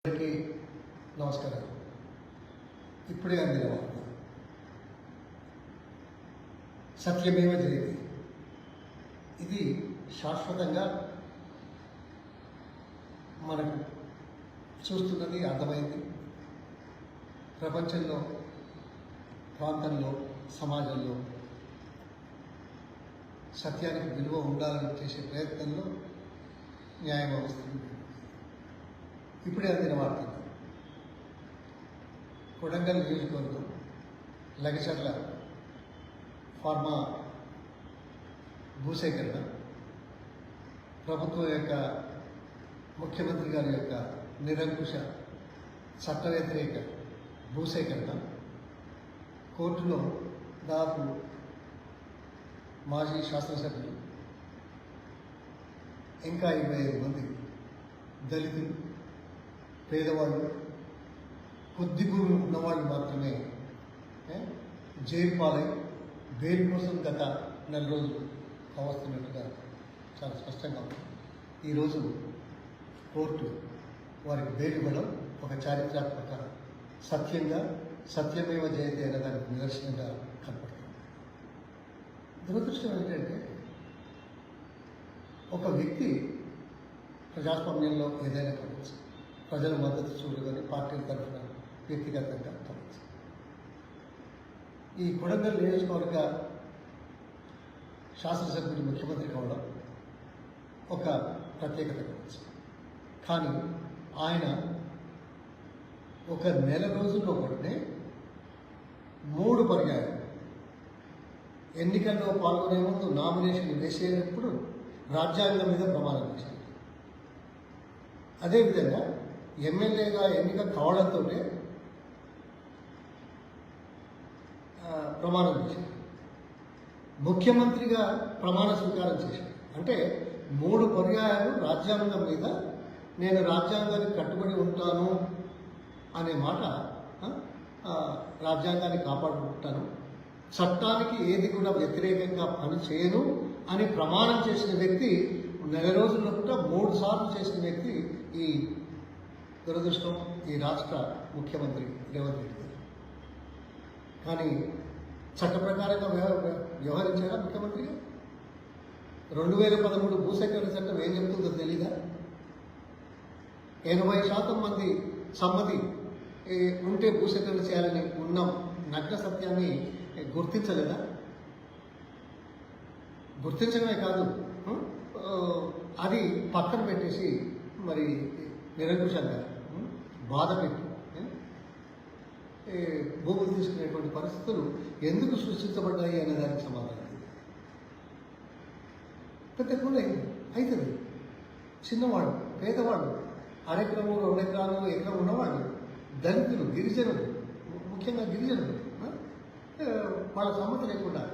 అందరికీ నమస్కారం. ఇప్పుడే అందిన వార్త సత్యమేవ జయతే. ఇది శాశ్వతంగా మనకు చూస్తున్నది అర్థమైంది. ప్రపంచంలో, ప్రాంతంలో, సమాజంలో సత్యానికి విలువ ఉండాలని చేసే ప్రయత్నంలో న్యాయం వస్తుంది. ఇప్పుడే అందిన వార్త కొడంగల్ నియోజకవర్గం లగచర్ల ఫార్మా భూసేకరణ ప్రభుత్వం యొక్క ముఖ్యమంత్రి గారి యొక్క నిరంకుశ చట్ట వ్యతిరేక భూసేకరణ కోర్టులో దాదాపు మాజీ శాసనసభ్యులు ఇంకా 25 మంది దళితులు, పేదవాళ్ళు, కొద్ది భూమి ఉన్నవాళ్ళు మాత్రమే జైలు పాలై బెయిల్ కోసం గత 4 రోజులు కావస్తున్నట్టుగా చాలా స్పష్టంగా ఉంది. ఈరోజు కోర్టు వారికి బెయిల్ ఇవ్వడం ఒక చారిత్రాత్మక సత్యంగా, సత్యమేవ జయతే అనే దానికి నిదర్శనంగా కనపడుతుంది. దురదృష్టం ఏంటంటే ఒక వ్యక్తి ప్రజాస్వామ్యంలో ఏదైనా కావచ్చు, ప్రజల మద్దతు చూడగానే పార్టీల తరఫున వ్యక్తిగతంగా కావచ్చు. ఈ కొడంగల్ నియోజకవర్గ శాసనసభ్యుడు ముఖ్యమంత్రి కావడం ఒక ప్రత్యేకత కావచ్చు. కానీ ఆయన ఒక నెల రోజుల్లో పడినే 3 పర్యాయాలు ఎన్నికల్లో పాల్గొనే ముందు నామినేషన్ వేసేటప్పుడు రాజ్యాంగం మీద ప్రమాణం చేశారు. అదేవిధంగా ఎమ్మెల్యేగా ఎన్నిక కావడంతో ప్రమాణం చేశారు. ముఖ్యమంత్రిగా ప్రమాణ స్వీకారం చేశారు. అంటే 3 పర్యాయాలు రాజ్యాంగం మీద నేను రాజ్యాంగానికి కట్టుబడి ఉంటాను అనే మాట, రాజ్యాంగాన్ని కాపాడుకుంటాను, చట్టానికి ఏది కూడా వ్యతిరేకంగా పని చేయను అని ప్రమాణం చేసిన వ్యక్తి నెల రోజుల్లో కూడా 3 సార్లు చేసిన వ్యక్తి ఈ దురదృష్టం ఈ రాష్ట్ర ముఖ్యమంత్రి రేవంత్ రెడ్డి గారు. కానీ చట్ట ప్రకారంగా వ్యవహరించారా ముఖ్యమంత్రిగా? 2013 భూసేకరణ చట్టం ఏం చెప్తుందో తెలీదా? 80% మంది సమ్మతి ఉంటే భూసేకరణ చేయాలని ఉన్న నగ్న సత్యాన్ని గుర్తించలేదా? గుర్తించడమే కాదు, అది పక్కన పెట్టేసి మరి నిరంకుశంగా బాధ పెట్టి భూములు తీసుకునేటువంటి పరిస్థితులు ఎందుకు సృష్టించబడ్డాయి అనే దానికి సమాధానం పెద్ద కూడా అవుతుంది. చిన్నవాడు, పేదవాడు, అరెకరము, 2 ఎకరాలు, ఎకరం ఉన్నవాడు, దళితులు, గిరిజనులు, ముఖ్యంగా గిరిజనులు వాళ్ళ సమ్మతి లేకుండా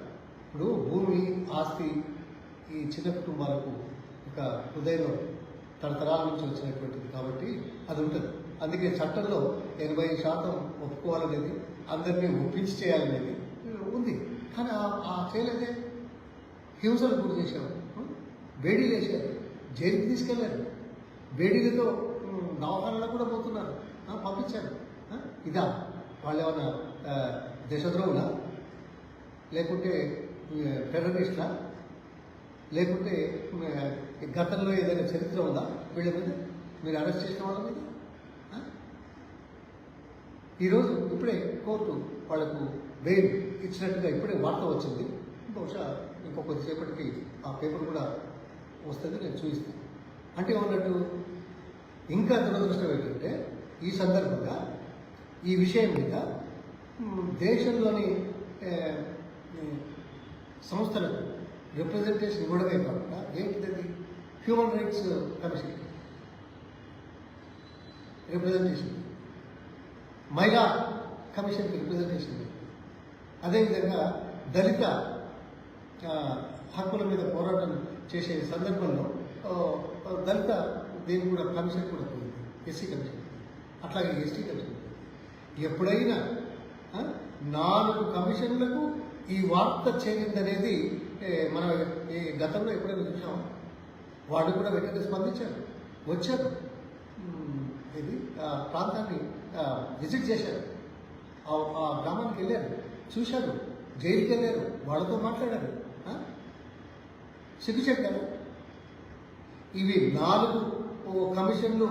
ఇప్పుడు భూమి, ఆస్తి ఈ చిన్న కుటుంబాలకు ఒక హృదయంలో తరతరాల నుంచి వచ్చినటువంటిది కాబట్టి అది ఉంటుంది. అందుకే చట్టంలో 80% ఒప్పుకోవాలనేది, అందరినీ ఒప్పించి చేయాలనేది ఉంది. కానీ ఆ చేయలేదే. హింసలు గురి చేశారు, బేడీలు వేశారు, జైలుకి తీసుకెళ్లారు, బేడీలతో దవాఖానలో కూడా పోతున్నారు, పంపించారు. ఇదా వాళ్ళు ఏమన్నా దేశద్రోహులా, లేకుంటే టెర్రరిస్టులా, లేకుంటే గతంలో ఏదైనా చరిత్ర ఉందా వీళ్ళ మీద? మీరు అరెస్ట్ చేసిన వాళ్ళ మీద? ఈరోజు ఇప్పుడే కోర్టు వాళ్లకు బెయిల్ ఇచ్చినట్టుగా ఇప్పుడే వార్త వచ్చింది. బహుశా ఇంకో కొద్దిసేపటికి ఆ పేపర్ కూడా వస్తుంది, నేను చూపిస్తాను. అంటే ఏమన్నట్టు, ఇంకా దురదృష్టం ఏంటంటే ఈ సందర్భంగా ఈ విషయం మీద దేశంలోని సంస్థలకు రిప్రజెంటేషన్ ఇవ్వడమే కాకుండా ఏంటిది, హ్యూమన్ రైట్స్ కమిషన్ రిప్రజెంటేషన్, మహిళా కమిషన్కి రిప్రజెంటేషన్, అదేవిధంగా దళిత హక్కుల మీద పోరాటం చేసే సందర్భంలో దళిత దీనికి కూడా కమిషన్ కూడా పోయింది, ఎస్సీ కమిషన్, అట్లాగే ఎస్టీ కమిషన్. ఎప్పుడైనా 4 కమిషన్లకు ఈ వార్త చేరిందనేది మనం ఈ గతంలో ఎప్పుడైనా చూసాం. వాళ్ళు కూడా వెంటనే స్పందించారు, వచ్చారు. ఇది ప్రాంతాన్ని విజిట్ చేశారు, ఆ గ్రామానికి వెళ్ళారు, చూశారు, జైలుకి వెళ్ళారు, వాళ్ళతో మాట్లాడారు. సిగ్గుచేటు కదా. ఇవి 4 కమిషన్లు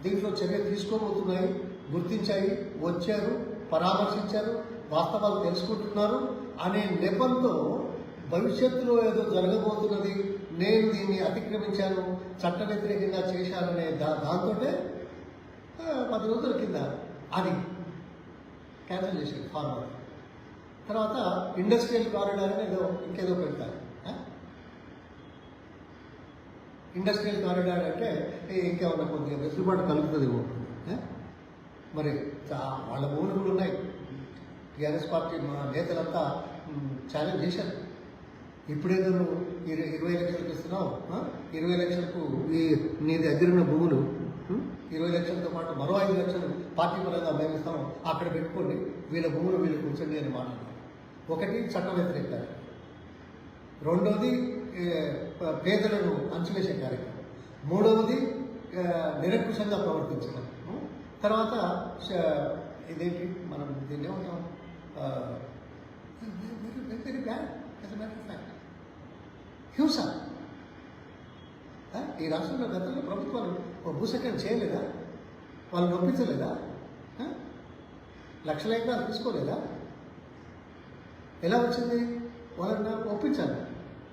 దీంట్లో చర్య తీసుకోబోతున్నాయి, గుర్తించాయి, వచ్చారు, పరామర్శించారు, వాస్తవాలు తెలుసుకుంటున్నారు అనే నెపంతో భవిష్యత్తులో ఏదో జరగబోతున్నది, నేను దీన్ని అతిక్రమించాను, చట్ట వ్యతిరేకంగా చేశాననే దాంతో 10 రోజుల కింద అది క్యాన్సిల్ చేశారు ఫార్మర్. తర్వాత ఇండస్ట్రియల్ కారిడార్ అని ఇంకేదో పెడతారు. ఇండస్ట్రియల్ కారిడార్ అంటే ఇంకేమన్నా కొద్దిగా వెసులుబాటు కలుగుతుంది. మరి వాళ్ళ భూములు కూడా ఉన్నాయి. టీఆర్ఎస్ పార్టీ మా నేతలంతా ఛాలెంజ్ చేశారు. ఇప్పుడేదో నువ్వు 20 లక్షలకు ఇస్తున్నావు, 20 లక్షలకు నీ దగ్గర ఉన్న భూములు 20 లక్షలతో పాటు మరో 5 లక్షలు పార్టీ పరంగా మేము ఇస్తాం, అక్కడ పెట్టుకోండి, వీళ్ళ భూములు వీళ్ళు కూర్చోండి అని మాట్లాడారు. ఒకటి చట్ట వ్యతిరేక, రెండవది పేదలను అంచివేసే కార్యక్రమం, మూడవది నిరంకుశంగా ప్రవర్తించడం, తర్వాత ఇదేంటి మనం దీన్ని ఏమంటాం, very bad as a matter of fact, హింస. ఈ రాష్ట్రంలో గతంలో ప్రభుత్వాలు భూసేకరణ చేయలేదా? వాళ్ళు నొప్పించలేదా? లక్షల ఎకరాలు తీసుకోలేదా? ఎలా వచ్చింది? వాళ్ళని ఒప్పించాలి,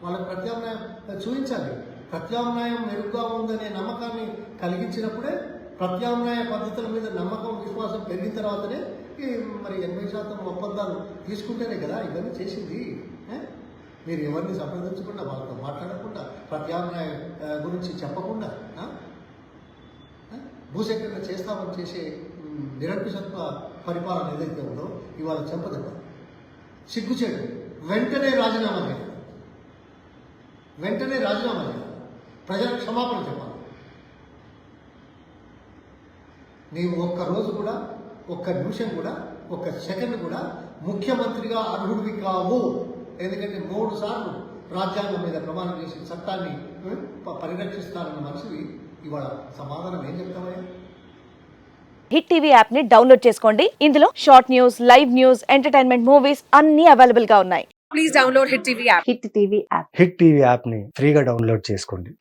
వాళ్ళకి ప్రత్యామ్నాయం చూపించాలి. ప్రత్యామ్నాయం మెరుగ్గా ఉందనే నమ్మకాన్ని కలిగించినప్పుడే, ప్రత్యామ్నాయ పద్ధతుల మీద నమ్మకం, విశ్వాసం పెరిగిన తర్వాతనే మరి 80% ఒప్పందాలు తీసుకుంటేనే కదా ఇవన్నీ చేసింది. మీరు ఎవరిని సంప్రదించకుండా, వాళ్ళతో మాట్లాడకుండా, ప్రత్యామ్నాయ గురించి చెప్పకుండా భూసేకరణ చేస్తామని చేసే నిరంకుశత్వ పరిపాలన ఏదైతే ఉందో ఇవాళ చెంపదెబ్బ, సిగ్గుచేటు. వెంటనే రాజీనామా చేయాలి, వెంటనే రాజీనామా చేయాలి, ప్రజలకు క్షమాపణ చెప్పాలి. నీవు ఒక్కరోజు కూడా, ఒక్క నిమిషం కూడా, ఒక్క సెకండ్ కూడా ముఖ్యమంత్రిగా అర్హుడివి కావు. ఎందుకంటే 3 సార్లు రాజ్యాంగం మీద ప్రమాణం చేసి చట్టాన్ని పరిరక్షిస్తారన్న మనిషివి ఇవాళ సమాధానం ఏం చెప్తావయ్యా? హిట్ టీవీ యాప్ ని డౌన్లోడ్ చేసుకోండి. ఇందులో short news, live news, entertainment movies అన్ని అవైలబుల్ గా ఉన్నాయి. Please download hit TV app. Hit TV app hit TV app ని ఫ్రీగా డౌన్లోడ్ చేసుకోండి.